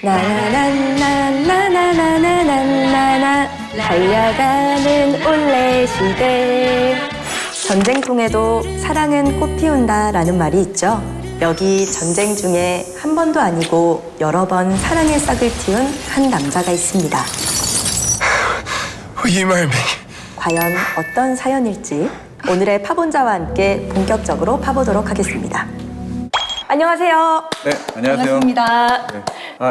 나나나나나나나나나나 달려가는 올레 시대. 전쟁통에도 사랑은 꽃 피운다라는 말이 있죠. 여기 전쟁 중에 한 번도 아니고 여러 번 사랑의 싹을 틔운 한 남자가 있습니다. 이 말이 과연 어떤 사연일지 오늘의 파본자와 함께 본격적으로 파보도록 하겠습니다. 안녕하세요. 네, 안녕하세요. 반갑습니다.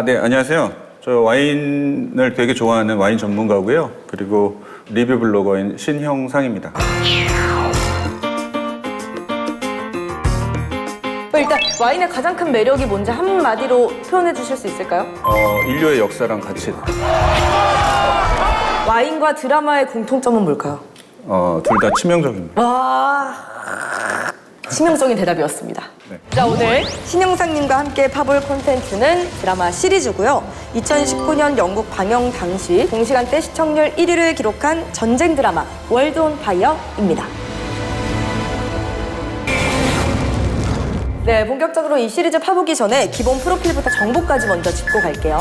네, 안녕하세요. 저 와인을 되게 좋아하는 와인 전문가고요. 그리고 리뷰 블로거인 신형상입니다. 일단 와인의 가장 큰 매력이 뭔지 한마디로 표현해 주실 수 있을까요? 인류의 역사랑 같이 와인과 드라마의 공통점은 뭘까요? 둘 다 치명적입니다. 와, 치명적인 대답이었습니다. 네. 자, 오늘 신영상님과 함께 파볼 콘텐츠는 드라마 시리즈고요. 2019년 영국 방영 당시 동시간대 시청률 1위를 기록한 전쟁 드라마 월드 온 파이어입니다. 네, 본격적으로 이 시리즈 파보기 전에 기본 프로필부터 정보까지 먼저 짚고 갈게요.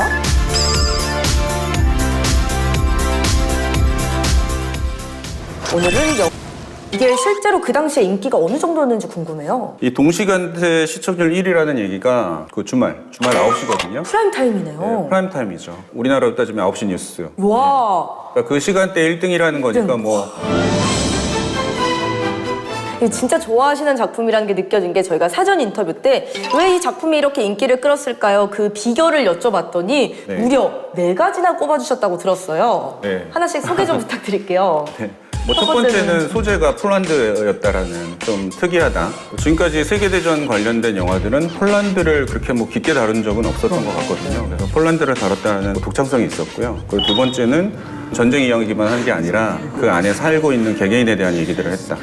오늘은 이게 실제로 그 당시에 인기가 어느 정도였는지 궁금해요. 이 동시간대 시청률 1위라는 얘기가 그 주말 9시거든요. 프라임 타임이네요. 네, 프라임 타임이죠. 우리나라로 따지면 9시 뉴스. 와. 그러니까 그 시간대 1등이라는 거니까 뭐 진짜 좋아하시는 작품이라는 게 느껴진 게 저희가 사전 인터뷰 때 왜 이 작품이 이렇게 인기를 끌었을까요? 그 비결을 여쭤봤더니 네. 무려 4가지나 꼽아주셨다고 들었어요. 네. 하나씩 소개 좀 부탁드릴게요. 네. 첫 번째는 소재가 폴란드였다라는 좀 특이하다. 지금까지 세계대전 관련된 영화들은 폴란드를 그렇게 뭐 깊게 다룬 적은 없었던 것 같거든요. 그래서 폴란드를 다뤘다는 독창성이 있었고요. 그리고 두 번째는 전쟁 이야기만 한 게 아니라 그 안에 살고 있는 개개인에 대한 얘기들을 했다.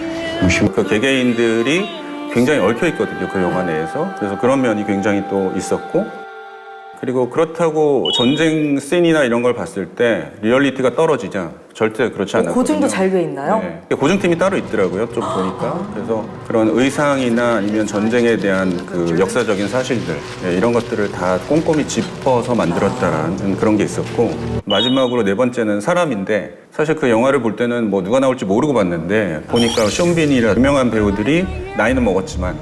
그 개개인들이 굉장히 얽혀 있거든요. 그 영화 내에서. 그래서 그런 면이 굉장히 또 있었고 그리고 그렇다고 전쟁 씬이나 이런 걸 봤을 때 리얼리티가 떨어지냐? 절대 그렇지 않았거든요. 고증도 잘 돼 있나요? 네. 고증팀이 따로 있더라고요. 좀 보니까. 그래서 그런 의상이나 아니면 전쟁에 대한 그 역사적인 사실들 이런 것들을 다 꼼꼼히 짚어서 만들었다라는 그런 게 있었고 마지막으로 네 번째는 사람인데 사실 그 영화를 볼 때는 뭐 누가 나올지 모르고 봤는데 보니까 숀 빈이라 유명한 배우들이 나이는 먹었지만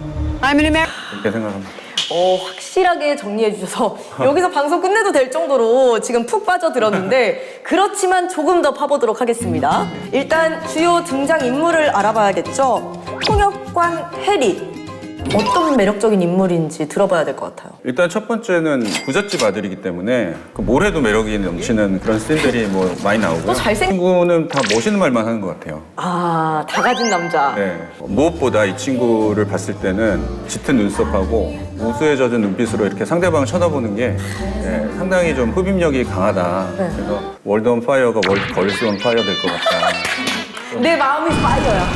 이렇게 생각합니다. 확실하게 정리해 주셔서 여기서 방송 끝내도 될 정도로 지금 푹 빠져들었는데 그렇지만 조금 더 파보도록 하겠습니다. 일단 주요 등장인물을 알아봐야겠죠. 통역관 해리. 어떤 매력적인 인물인지 들어봐야 될 것 같아요. 일단 첫 번째는 부잣집 아들이기 때문에 그 뭘 해도 매력이 넘치는 그런 씬들이 뭐 많이 나오고요. 또 잘생- 친구는 다 멋있는 말만 하는 것 같아요. 아, 다 가진 남자. 네. 무엇보다 이 친구를 봤을 때는 짙은 눈썹하고 우수에 젖은 눈빛으로 이렇게 상대방을 쳐다보는 게 상당히 좀 흡입력이 강하다. 그래서 월드 온 파이어가 월드 걸스 온 파이어 될 것 같다. 내 마음이 파이어야.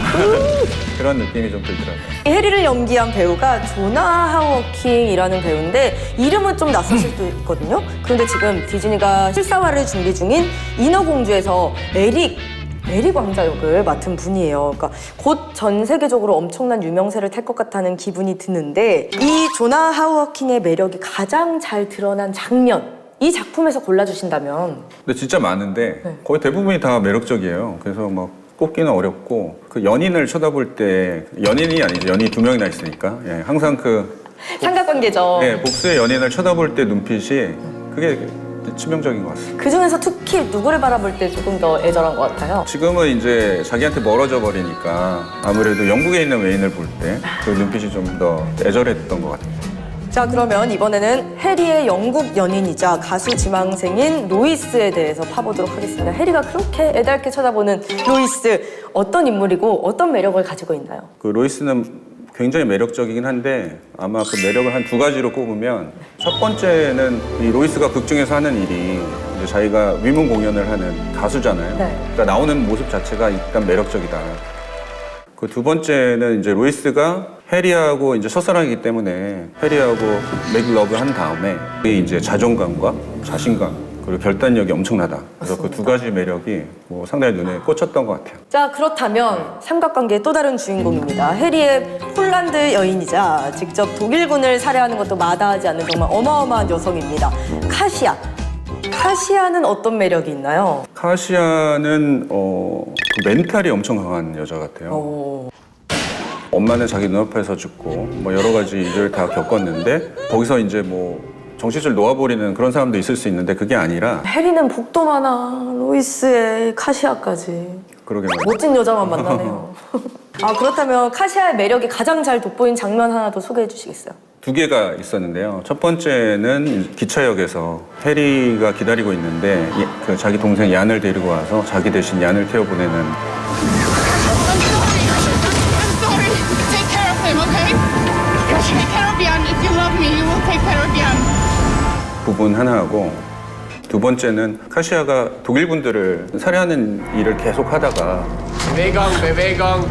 그런 느낌이 좀 들더라고요. 이 해리를 연기한 배우가 조나 하워킹이라는 배우인데 이름은 좀 낯설 수도 있거든요. 그런데 지금 디즈니가 실사화를 준비 중인 인어공주에서 에릭 왕자 역을 맡은 분이에요. 그러니까 곧 전 세계적으로 엄청난 유명세를 탈 것 같다는 기분이 드는데 이 조나 하워킹의 매력이 가장 잘 드러난 장면 이 작품에서 골라주신다면 근데 진짜 많은데 거의 대부분이 다 매력적이에요. 그래서 막 꼽기는 어렵고 그 연인을 쳐다볼 때 연인이 아니죠. 연인이 2명이나 있으니까 항상 그 삼각관계죠. 복수의 연인을 쳐다볼 때 눈빛이 그게 치명적인 것 같습니다. 그 중에서 특히 누구를 바라볼 때 조금 더 애절한 것 같아요. 지금은 이제 자기한테 멀어져 버리니까 아무래도 영국에 있는 외인을 볼 때 그 눈빛이 좀 더 애절했던 것 같아요. 자, 그러면 이번에는 해리의 영국 연인이자 가수 지망생인 로이스에 대해서 파보도록 하겠습니다. 해리가 그렇게 애달게 쳐다보는 로이스, 어떤 인물이고 어떤 매력을 가지고 있나요? 그 로이스는 굉장히 매력적이긴 한데 아마 그 매력을 한 2가지로 꼽으면 첫 번째는 이 로이스가 극 중에서 하는 일이 이제 자기가 위문 공연을 하는 가수잖아요. 네. 그러니까 나오는 모습 자체가 일단 매력적이다. 그 두 번째는 이제 로이스가 해리하고 이제 첫사랑이기 때문에 해리하고 메이크 러브 한 다음에 그게 이제 자존감과 자신감 그리고 결단력이 엄청나다. 그래서 그 두 가지 매력이 뭐 상당히 눈에 꽂혔던 것 같아요. 자, 그렇다면 삼각관계의 또 다른 주인공입니다. 해리의 폴란드 여인이자 직접 독일군을 살해하는 것도 마다하지 않는 정말 어마어마한 여성입니다. 카시아. 카시아는 어떤 매력이 있나요? 카시아는 그 멘탈이 엄청 강한 여자 같아요. 엄마는 자기 눈앞에서 죽고 뭐 여러 가지 일을 다 겪었는데 거기서 이제 뭐 정신줄 놓아버리는 그런 사람도 있을 수 있는데 그게 아니라 해리는 복도 많아. 로이스의 카시아까지. 그러게 말이에요. 멋진 여자만 만나네요. 아, 그렇다면 카시아의 매력이 가장 잘 돋보인 장면 하나 더 소개해 주시겠어요? 두 개가 있었는데요. 첫 번째는 기차역에서 해리가 기다리고 있는데 그 자기 동생 얀을 데리고 와서 자기 대신 얀을 태워보내는 I'm sorry. Take care of him, okay? Take care of Jan. If you love me, you will take care of Jan. 부분 하나하고 두 번째는 카시아가 독일군들을 살해하는 일을 계속 하다가 Bewegung, Bewegung.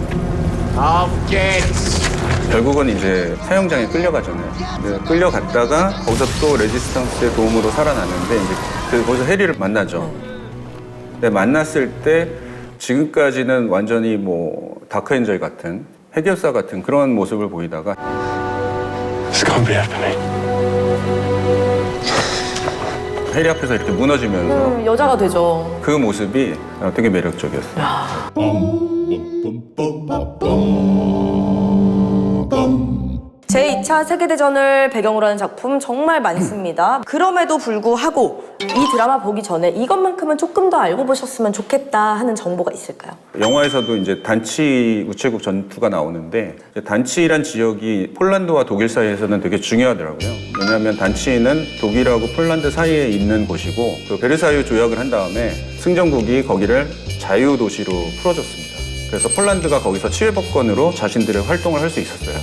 Auf geht's. 결국은 이제 사형장에 끌려가잖아요. 근데 끌려갔다가 거기서 또 레지스탕스의 도움으로 살아났는데 이제 거기서 해리를 만나죠. 근데 만났을 때 지금까지는 완전히 뭐 다크엔젤 같은 해결사 같은 그런 모습을 보이다가 It's gonna be happening. 해리 앞에서 이렇게 무너지면서 여자가 되죠. 그 모습이 되게 매력적이었어요. 제2차 세계대전을 배경으로 하는 작품 정말 많습니다. 그럼에도 불구하고 이 드라마 보기 전에 이것만큼은 조금 더 알고 보셨으면 좋겠다 하는 정보가 있을까요? 영화에서도 이제 단치 우체국 전투가 나오는데 이제 단치란 지역이 폴란드와 독일 사이에서는 되게 중요하더라고요. 왜냐하면 단치는 독일하고 폴란드 사이에 있는 곳이고 그 베르사유 조약을 한 다음에 승전국이 거기를 자유도시로 풀어줬습니다. 그래서 폴란드가 거기서 치외법권으로 자신들의 활동을 할 수 있었어요.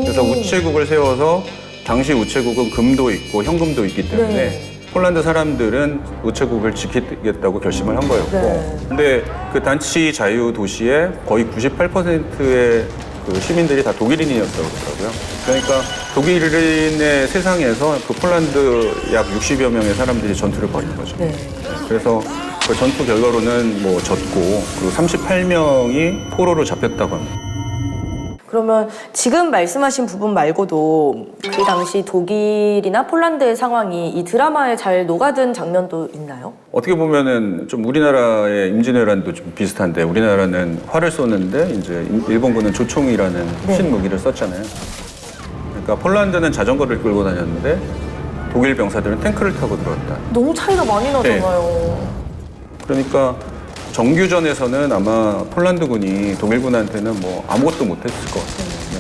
그래서 우체국을 세워서 당시 우체국은 금도 있고 현금도 있기 때문에 네. 폴란드 사람들은 우체국을 지키겠다고 결심을 한 거였고 근데 그 단치 자유 도시의 거의 98%의 그 시민들이 다 독일인이었다고 그러더라고요. 그러니까 독일인의 세상에서 그 폴란드 약 60여 명의 사람들이 전투를 벌인 거죠. 네. 그래서 그 전투 결과로는 뭐 졌고 그리고 38명이 포로로 잡혔다고 합니다. 그러면 지금 말씀하신 부분 말고도 그 당시 독일이나 폴란드의 상황이 이 드라마에 잘 녹아든 장면도 있나요? 어떻게 보면은 좀 우리나라의 임진왜란도 좀 비슷한데 우리나라는 활을 쏘는데 이제 일본군은 조총이라는 네. 신무기를 썼잖아요. 그러니까 폴란드는 자전거를 끌고 다녔는데 독일 병사들은 탱크를 타고 들어왔다. 너무 차이가 많이 나잖아요. 그러니까 정규전에서는 아마 폴란드군이 독일군한테는 뭐 아무것도 못했을 것 같아요. 네.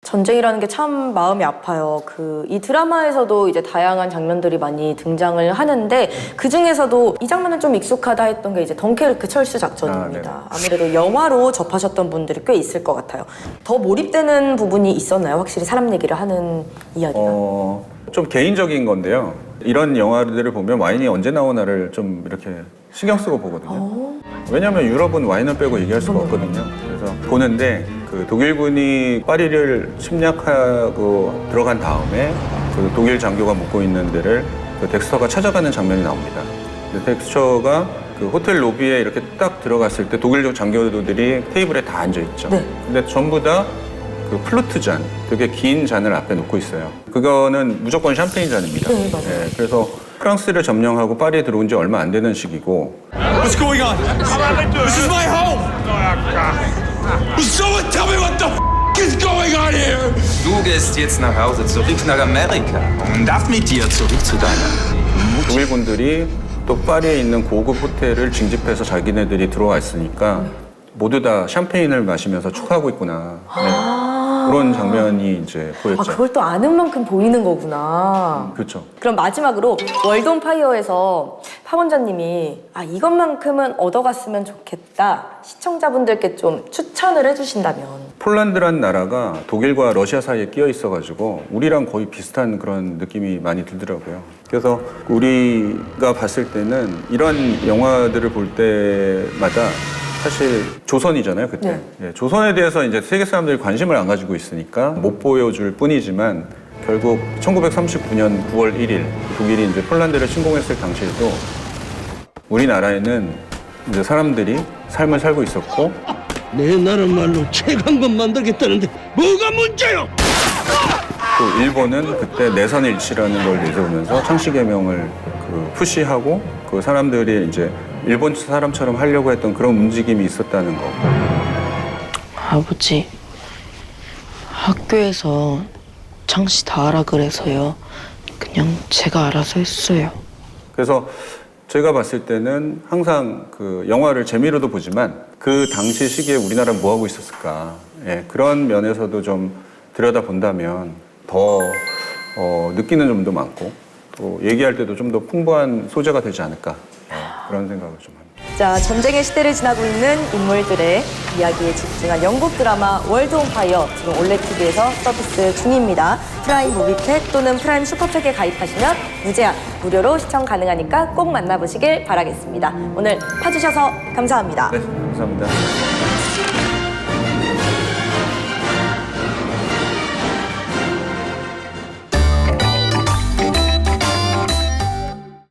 전쟁이라는 게 참 마음이 아파요. 이 드라마에서도 이제 다양한 장면들이 많이 등장을 하는데 그 중에서도 이 장면은 좀 익숙하다 했던 게 이제 덩케르크 철수 작전입니다. 아무래도 영화로 접하셨던 분들이 꽤 있을 것 같아요. 더 몰입되는 부분이 있었나요? 확실히 사람 얘기를 하는 이야기가. 좀 개인적인 건데요. 이런 영화들을 보면 와인이 언제 나오나를 좀 이렇게 신경 쓰고 보거든요. 왜냐하면 유럽은 와인을 빼고 얘기할 수가 없거든요. 그래서 보는데 그 독일군이 파리를 침략하고 들어간 다음에 그 독일 장교가 묵고 있는 데를 그 덱스터가 찾아가는 장면이 나옵니다. 근데 덱스터가 그 호텔 로비에 이렇게 딱 들어갔을 때 독일 장교들이 테이블에 다 앉아 있죠. 네. 근데 전부 다 그 플루트 잔, 되게 긴 잔을 앞에 놓고 있어요. 그거는 무조건 샴페인 잔입니다. 네, 맞아요. 그래서 프랑스를 점령하고 파리에 들어온 지 얼마 안 되는 시기고 What's going on? This is my home! Someone tell me what the is going on here! Du gehst jetzt nach Hause zurück nach Amerika und darf mit dir zurück zu deiner 독일군들이 또 파리에 있는 고급 호텔을 징집해서 자기네들이 들어왔으니까 모두 다 샴페인을 마시면서 축하하고 있구나. 네. 그런 장면이 이제 보였죠. 그걸 또 아는 만큼 보이는 거구나. 그렇죠. 그럼 마지막으로 월드 온 파이어에서 파원자님이 이것만큼은 얻어갔으면 좋겠다 시청자분들께 좀 추천을 해주신다면. 폴란드란 나라가 독일과 러시아 사이에 끼어 있어가지고 우리랑 거의 비슷한 그런 느낌이 많이 들더라고요. 그래서 우리가 봤을 때는 이런 영화들을 볼 때마다 사실 조선이잖아요, 그때. 네. 조선에 대해서 이제 세계 사람들이 관심을 안 가지고 있으니까 못 보여줄 뿐이지만 결국 1939년 9월 1일 독일이 이제 폴란드를 침공했을 당시에도 우리나라에는 이제 사람들이 삶을 살고 있었고 내 나라 말로 책 한 권 만들겠다는데 뭐가 문제요? 또 일본은 그때 내선일치라는 걸 내세우면서 창씨개명을 푸시하고 그 사람들이 이제 일본 사람처럼 하려고 했던 그런 움직임이 있었다는 거. 아버지, 학교에서 창씨 다 하라 그래서요. 그냥 제가 알아서 했어요. 그래서 제가 봤을 때는 항상 그 영화를 재미로도 보지만 그 당시 시기에 우리나라는 뭐 하고 있었을까. 예, 그런 면에서도 좀 들여다본다면 더 느끼는 점도 많고 또 얘기할 때도 좀 더 풍부한 소재가 되지 않을까. 그런 생각을 좀 합니다. 자, 전쟁의 시대를 지나고 있는 인물들의 이야기에 집중한 영국 드라마 월드 온 파이어 지금 올레TV에서 서비스 중입니다. 프라임 무비팩 또는 프라임 슈퍼팩에 가입하시면 무제한 무료로 시청 가능하니까 꼭 만나보시길 바라겠습니다. 오늘 봐주셔서 감사합니다. 네, 감사합니다.